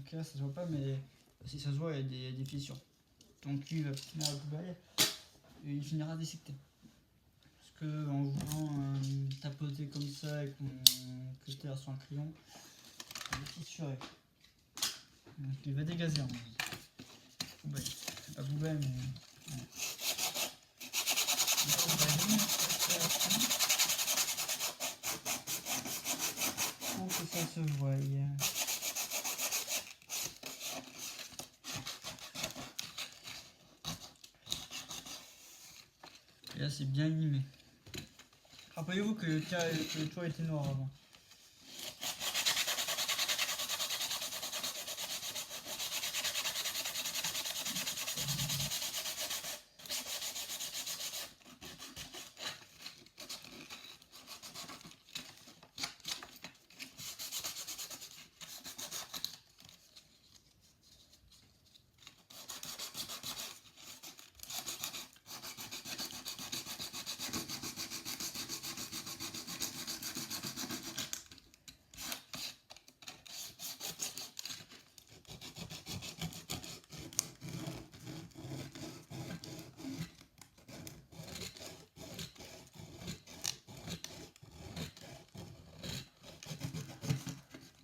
Donc là ça se voit pas, mais si ça se voit il y a des fissures. Donc lui il va finir la poubelle et il finira déssecté. Parce que en voulant tapoter comme ça avec mon cutter sur un crayon, il est fissuré. Donc il va dégazer en poubelle. La poubelle mais... Ouais. Pour que ça se voie. Et là c'est bien limé. Rappelez-vous que le toit était noir avant.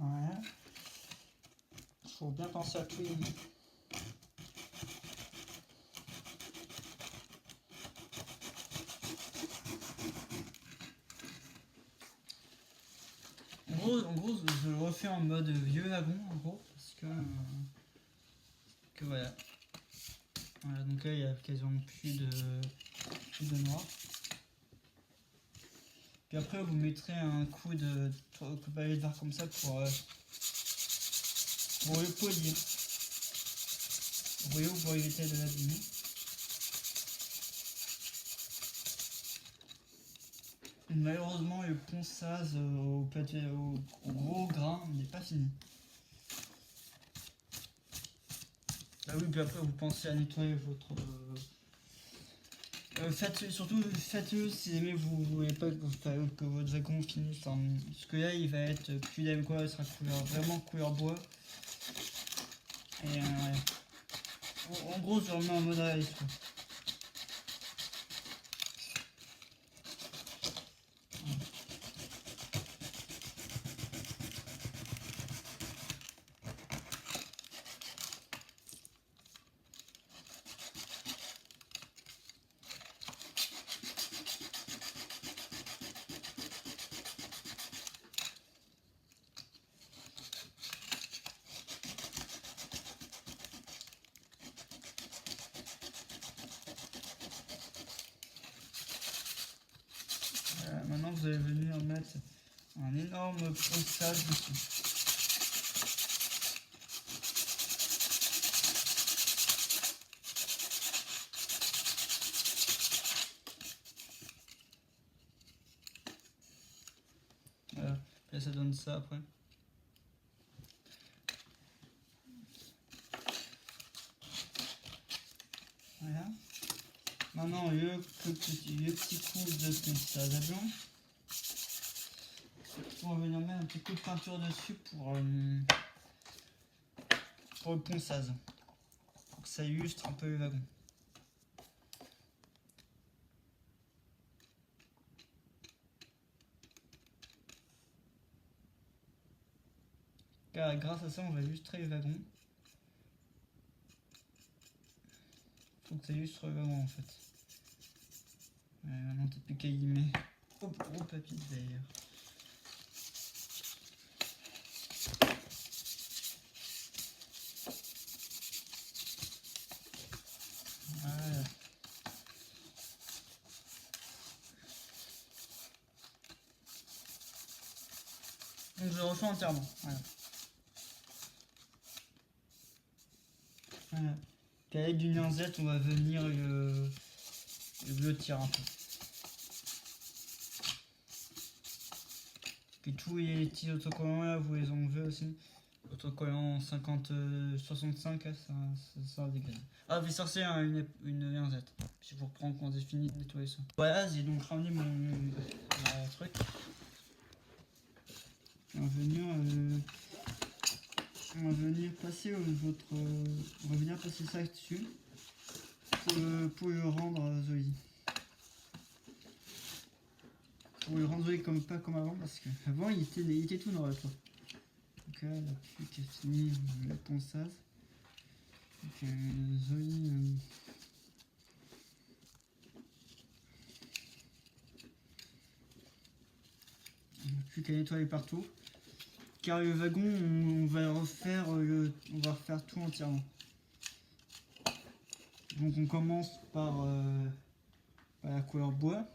Voilà. Faut bien penser à tout. En gros, je le refais en mode vieux wagon, en gros, parce que voilà. Voilà, donc là il y a quasiment plus de noir. Puis après vous mettrez un coup de palette de verre comme ça pour le polir. Vous voyez, pour éviter de l'abîmer. Malheureusement le ponçage au gros grain n'est pas fini. Ah oui, puis après vous pensez à nettoyer votre... faites-le si jamais vous voulez pas que votre wagon finisse en... Parce que là il va être plus d'adéquat, il sera vraiment couleur bois. Et en gros je remets en mode réaliste. Maintenant vous allez venir mettre un énorme ponçage dessus. Voilà, et ça donne ça après. Voilà. Maintenant le petit coup de ponçage à blanc. On va venir mettre un petit coup de peinture dessus pour le ponçage. Pour que ça illustre un peu le wagon. Car grâce à ça on va illustrer le wagon. Faut que ça illustre le wagon en fait. Maintenant t'as plus qu'à y mettre au gros papier d'ailleurs. Voilà. Donc je le refais entièrement. Voilà. Voilà. Puis avec du linzette, on va venir le blottir un peu. Puis tous les petits autocollants là, vous les enlevez aussi. Autocollant 65, là, ça dégage. Ah, puis sortez une linzette. Si vous reprendre quand j'ai fini de nettoyer ça. Voilà, j'ai donc ramené mon truc. On va venir On va venir passer ça dessus pour lui rendre Zoé. Pour lui rendre Zoé comme pas comme avant parce qu'avant il était tout noir toi. Donc là, la plus qui est finie, on met le ponçage. Donc Zoé. On n'a plus qu'à nettoyer partout. Car le wagon, on va refaire tout entièrement. Donc on commence par la couleur bois.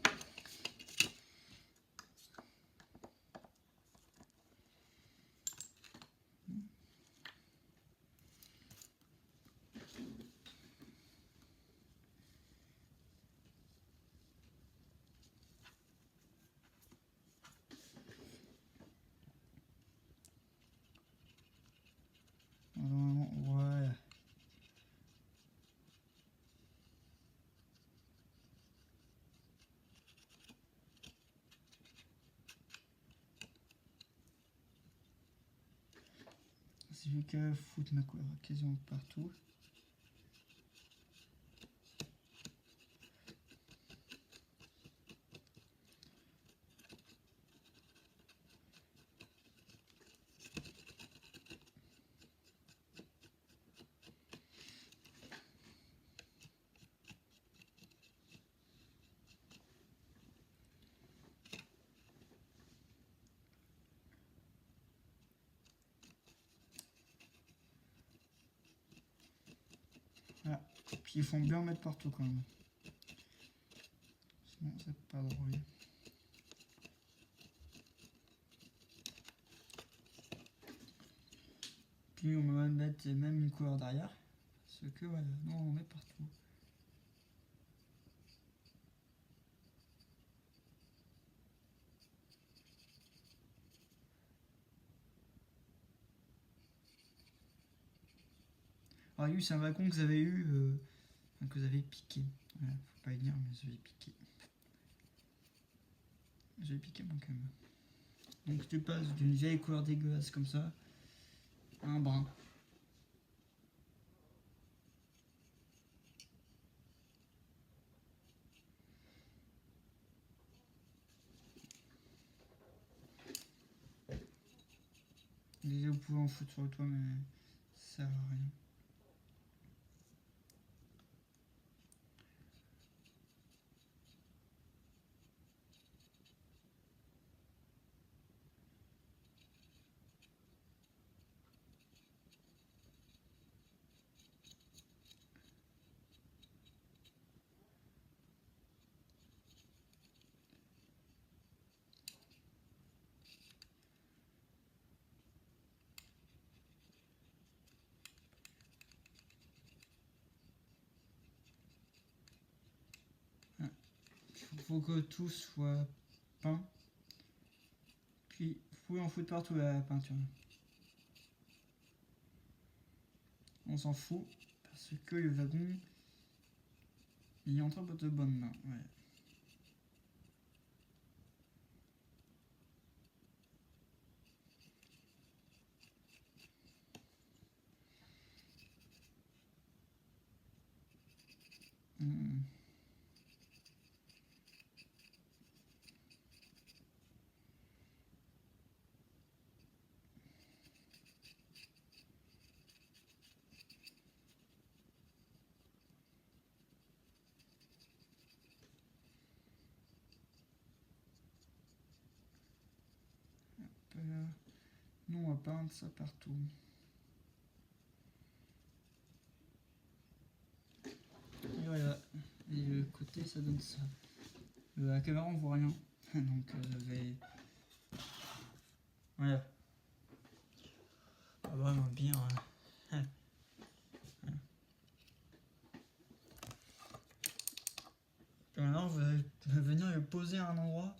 Voilà. C'est vu qu'à foutre ma couleur quasiment partout. Voilà. Puis il faut bien mettre partout quand même. Sinon c'est pas drôle. Puis on va mettre même une couleur derrière. Parce que voilà, non on met partout. Alors lui c'est un wagon que vous avez eu, que vous avez piqué. Voilà, faut pas le dire mais je l'ai piqué. J'ai piqué mon cam. Donc tu passes d'une vieille couleur dégueulasse comme ça à un brun. Désolé, vous pouvez en foutre sur le toit mais ça sert à rien. Il faut que tout soit peint. Puis vous pouvez en foutre partout la peinture. On s'en fout parce que le wagon il est entre de bonnes mains. Ouais. Mmh. Nous on va peindre ça partout. Et voilà. Et le côté ça donne ça. La caméra on voit rien. Donc voilà. Ah vraiment bien. Et maintenant vous allez venir le poser à un endroit.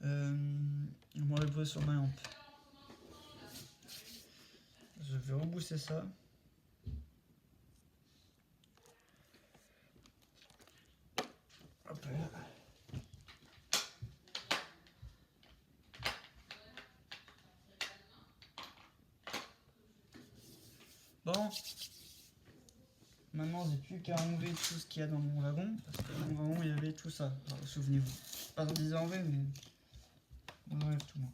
On va le poser sur ma lampe. Je vais rebousser ça. Hop là. Maintenant, j'ai plus qu'à enlever tout ce qu'il y a dans mon wagon. Parce que dans mon wagon, il y avait tout ça. Alors, souvenez-vous. Pas dans les enlever, mais on enlève tout. Moi.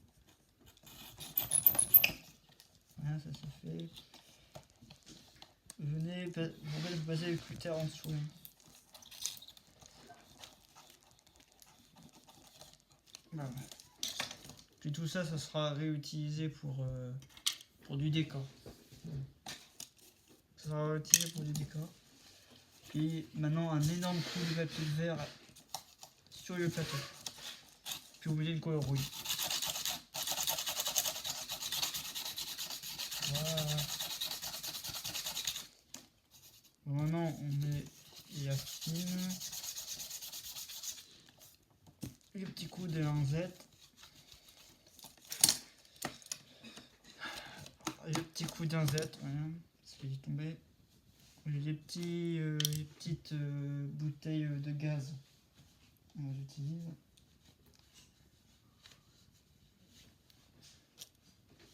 Voilà, ça c'est fait. Venez, vous passez le cutter en dessous. Hein. Voilà. Puis tout ça, ça sera réutilisé pour du décor. Ça sera réutilisé pour du décor. Et maintenant, un énorme coup de papier vert sur le plateau. Puis oubliez le couleur rouge. Voilà. Maintenant, on met Yasmine. Le petit coup de linzette. Le petit coup de linzette, voilà, parce qu'il est tombé. Les petites bouteilles de gaz. J'utilise.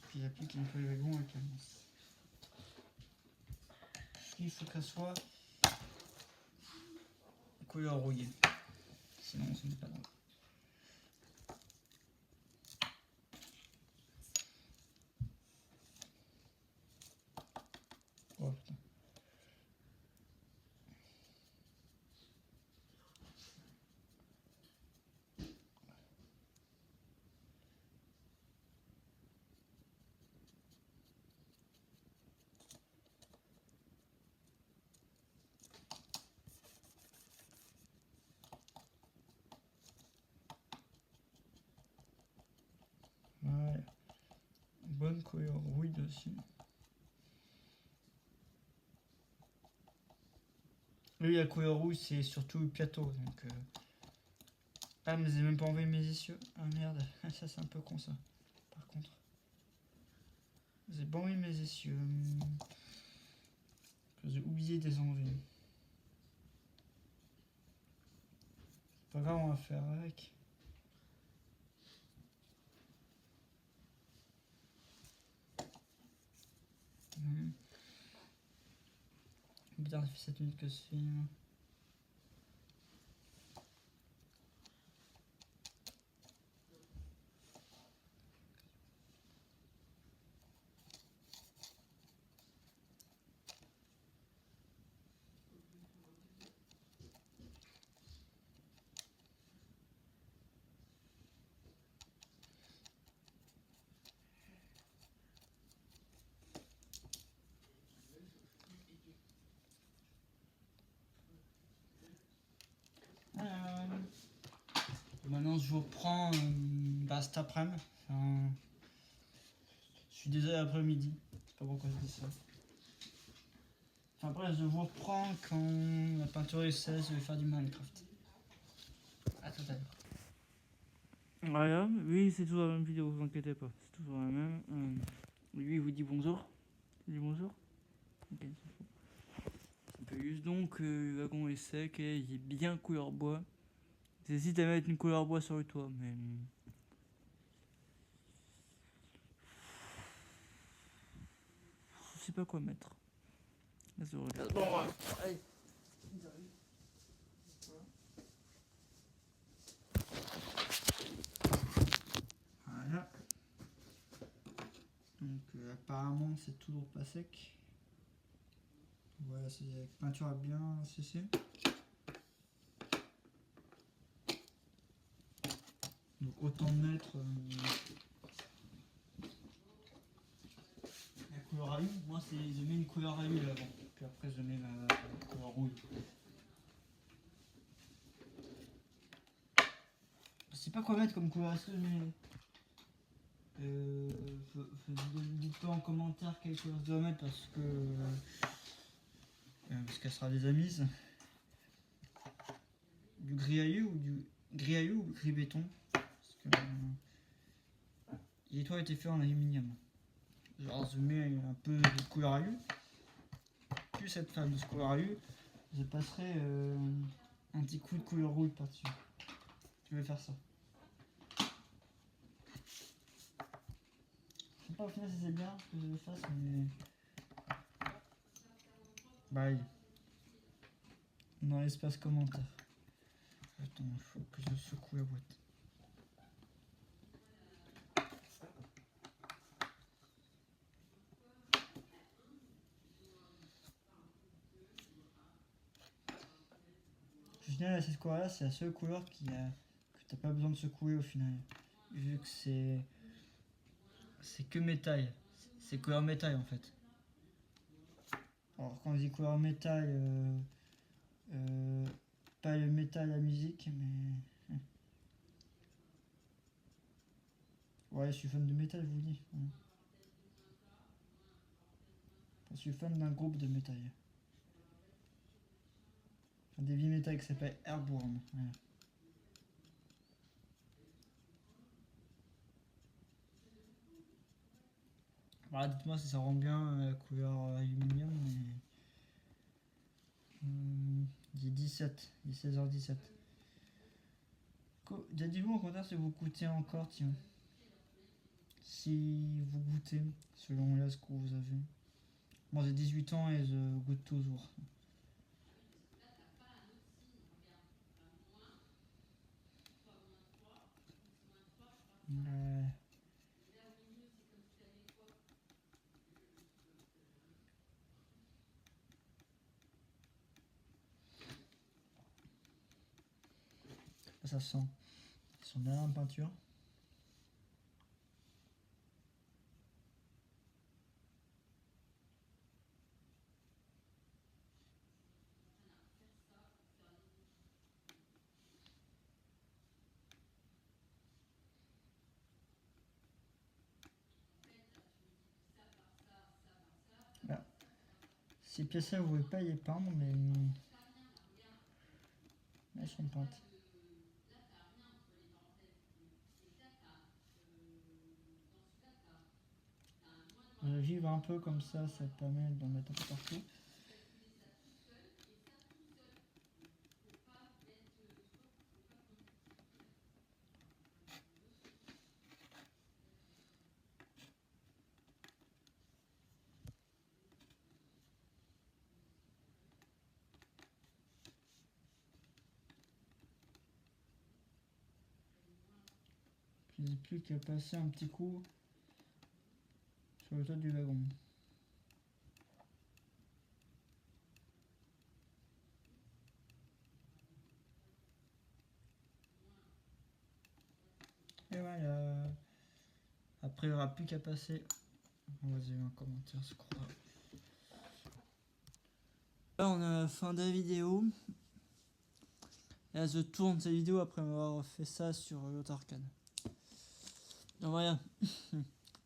Puis j'applique un peu le wagon avec la masse. Il faut qu'elle soit couleur rouillée. Sinon, ce n'est pas drôle. Oh putain. Voilà. Bonne couleur rouille dessus. Lui, la couleur rouge, c'est surtout le plateau. Donc, ah, mais j'ai même pas enlevé mes essieux. Ah merde, ça c'est un peu con ça. Par contre, j'ai pas enlevé mes essieux. J'ai oublié de les enlever. C'est pas grave, on va faire avec. Putain, ça fait 7 minutes que je filme. Maintenant, je vous reprends cet après-midi. Enfin, je suis désolé après-midi. Je sais pas pourquoi je dis ça. Enfin, après, je vous reprends quand la peinture est sèche, je vais faire du Minecraft. A tout à l'heure. Voilà, oui, c'est toujours la même vidéo, vous inquiétez pas. C'est toujours la même. Lui, il vous dit bonjour. Il dit bonjour. Ok, c'est faux. On peut juste donc, le wagon est sec et il est bien couleur bois. J'hésite à mettre une couleur bois sur le toit, mais... je sais pas quoi mettre. Là, je regarde. Bon, allez. Voilà. Donc apparemment c'est toujours pas sec. Voilà, c'est avec peinture à bien séché. Donc autant mettre la couleur à huile. Moi je mets une couleur à huile avant. Puis après je mets la couleur rouge. Je sais pas quoi mettre comme couleur. Est-ce que je mets... dites-moi en commentaire quelle couleur je dois mettre parce qu'elle sera des amis. Du gris ailleux ou du gris béton. Parce que les toits étaient faits en aluminium. Genre je mets un peu de couleur ailleux. Plus cette fameuse couleur ailleux, je passerai un petit coup de couleur rouge par-dessus. Je vais faire ça. Je sais pas au final si c'est bien que je le fasse, mais Bye. Dans l'espace commentaire. Attends, il faut que je secoue la boîte. Au final, cette couleur-là, c'est la seule couleur que t'as pas besoin de secouer au final. Vu que c'est que métal. C'est couleur métal en fait. Alors quand je dis couleur métal, pas le métal, la musique, mais... Ouais, je suis fan de métal, je vous dis. Ouais. Je suis fan d'un groupe de métal. Un heavy metal qui s'appelle Airborne. Voilà. Voilà, dites-moi si ça rend bien la couleur aluminium, mais... il est 17, il est 16h17. Dites-vous au contraire si vous goûtez encore, tiens. Si vous goûtez, selon l'âge que vous avez. Moi j'ai 18 ans et je goûte toujours. Ouais. Ça sent. Ils sont bien en peinture. Voilà. Ces pièces-là, vous ne pouvez pas les peindre, mais elles sont peintes. Vivre un peu comme ça permet d'en mettre un peu partout. Je n'ai plus qu'à passer un petit coup sur le toit du wagon. Et voilà. Après, il n'y aura plus qu'à passer. Vas-y, un commentaire, je crois. Là, on a la fin de la vidéo. Là, je tourne cette vidéo après avoir fait ça sur l'autre arcade. Donc voilà.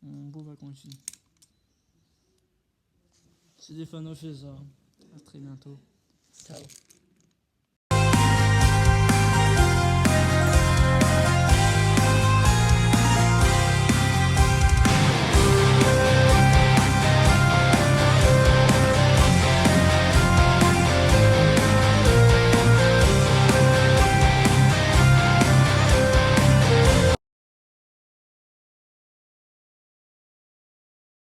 On va continuer. C'est des fans fait ça. À très bientôt. Ciao.